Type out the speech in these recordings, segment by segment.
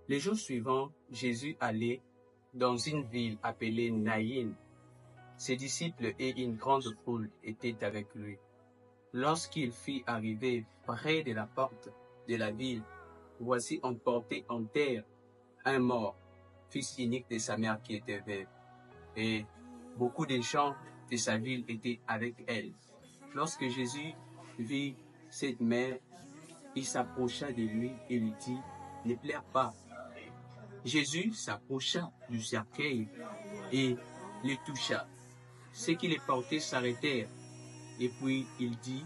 Les jours suivants, Jésus allait dans une ville appelée Naïn. Ses disciples et une grande foule étaient avec lui. Lorsqu'il fut arrivé près de la porte de la ville, voici on portait en terre un mort, fils unique de sa mère qui était veuve. Et beaucoup de gens de sa ville étaient avec elle. Lorsque Jésus vit cette mère, il s'approcha de lui et lui dit, « Ne pleure pas. » Jésus s'approcha du cercueil et le toucha. Ceux qui les portaient s'arrêtèrent. Et puis il dit,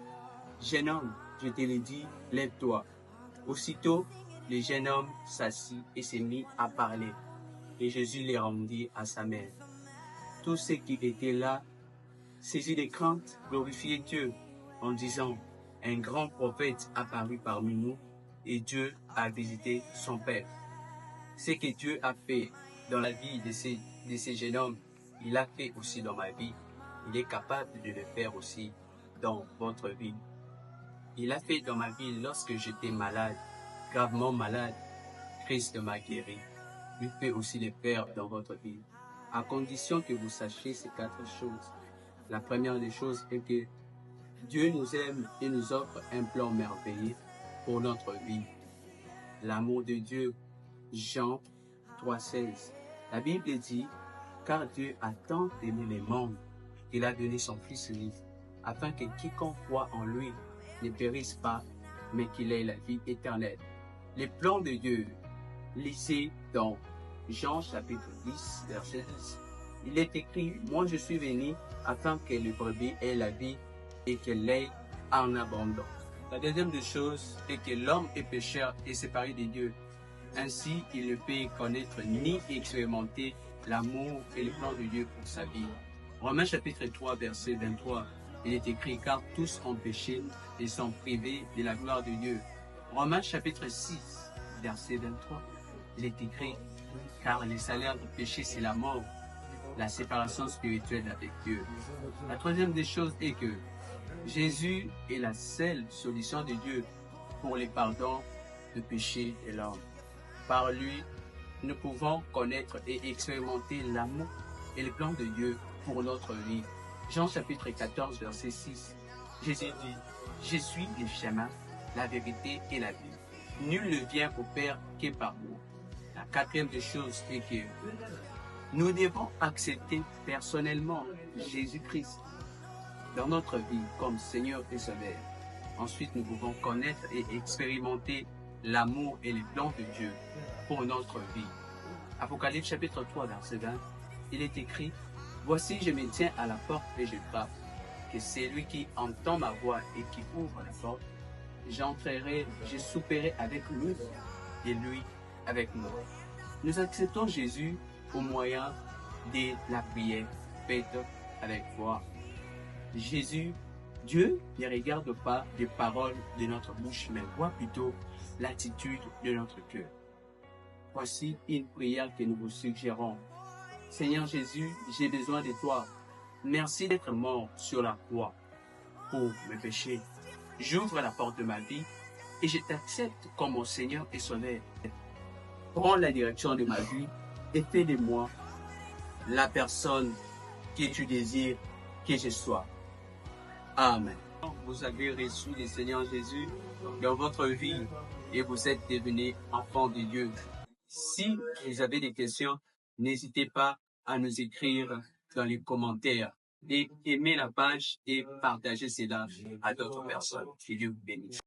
« Jeune homme, je te le dis, lève-toi. » Aussitôt, le jeune homme s'assit et s'est mis à parler. Et Jésus les rendit à sa mère. Tous ceux qui étaient là, saisis de crainte, glorifiaient Dieu en disant, « Un grand prophète apparut parmi nous et Dieu a visité son Père. » Ce que Dieu a fait dans la vie de ces jeunes hommes, il a fait aussi dans ma vie. Il est capable de le faire aussi dans votre vie. Il a fait dans ma vie lorsque j'étais malade, gravement malade. Christ m'a guéri. Il peut aussi le faire dans votre vie, à condition que vous sachiez ces 4 choses. La première des choses est que Dieu nous aime et nous offre un plan merveilleux pour notre vie. L'amour de Dieu, Jean 3,16. La Bible dit, « Car Dieu a tant aimé le monde qu'il a donné son Fils unique, afin que quiconque croit en lui ne périsse pas, mais qu'il ait la vie éternelle. » Le plan de Dieu, lisez dans Jean chapitre 10, verset 10. Il est écrit, « Moi je suis venu afin que le brebis ait la vie et qu'elle l'ait en abondance. » La deuxième des choses est que l'homme est pécheur et séparé de Dieu. Ainsi, il ne peut connaître ni expérimenter l'amour et le plan de Dieu pour sa vie. Romains chapitre 3, verset 23, il est écrit, « Car tous ont péché et sont privés de la gloire de Dieu. » Romains chapitre 6, verset 23, il est écrit, « Car le salaire du péché, c'est la mort, la séparation spirituelle avec Dieu. » La troisième des choses est que Jésus est la seule solution de Dieu pour le pardon de péché de l'homme. Par lui, nous pouvons connaître et expérimenter l'amour et le plan de Dieu pour notre vie. Jean chapitre 14, verset 6. Jésus dit, « Je suis le chemin, la vérité et la vie. Nul ne vient au Père que par moi. » La quatrième des choses est que nous devons accepter personnellement Jésus-Christ dans notre vie comme Seigneur et Sauveur. Ensuite, nous pouvons connaître et expérimenter l'amour et les plans de Dieu pour notre vie. Apocalypse chapitre 3, verset 20, il est écrit, « Voici, je me tiens à la porte et je frappe, que celui qui entend ma voix et qui ouvre la porte, j'entrerai, je souperai avec lui et lui avec moi. » Nous acceptons Jésus au moyen de la prière faite avec foi. Jésus, Dieu ne regarde pas les paroles de notre bouche, mais voit plutôt l'attitude de notre cœur. Voici une prière que nous vous suggérons. Seigneur Jésus, j'ai besoin de toi. Merci d'être mort sur la croix pour mes péchés. J'ouvre la porte de ma vie et je t'accepte comme mon Seigneur et Sauveur. Prends la direction de ma vie et fais de moi la personne que tu désires que je sois. Amen. Vous avez reçu le Seigneur Jésus dans votre vie et vous êtes devenu enfant de Dieu. Si vous avez des questions, n'hésitez pas à nous écrire dans les commentaires et aimez la page et partagez cela à d'autres personnes. Que Dieu vous bénisse.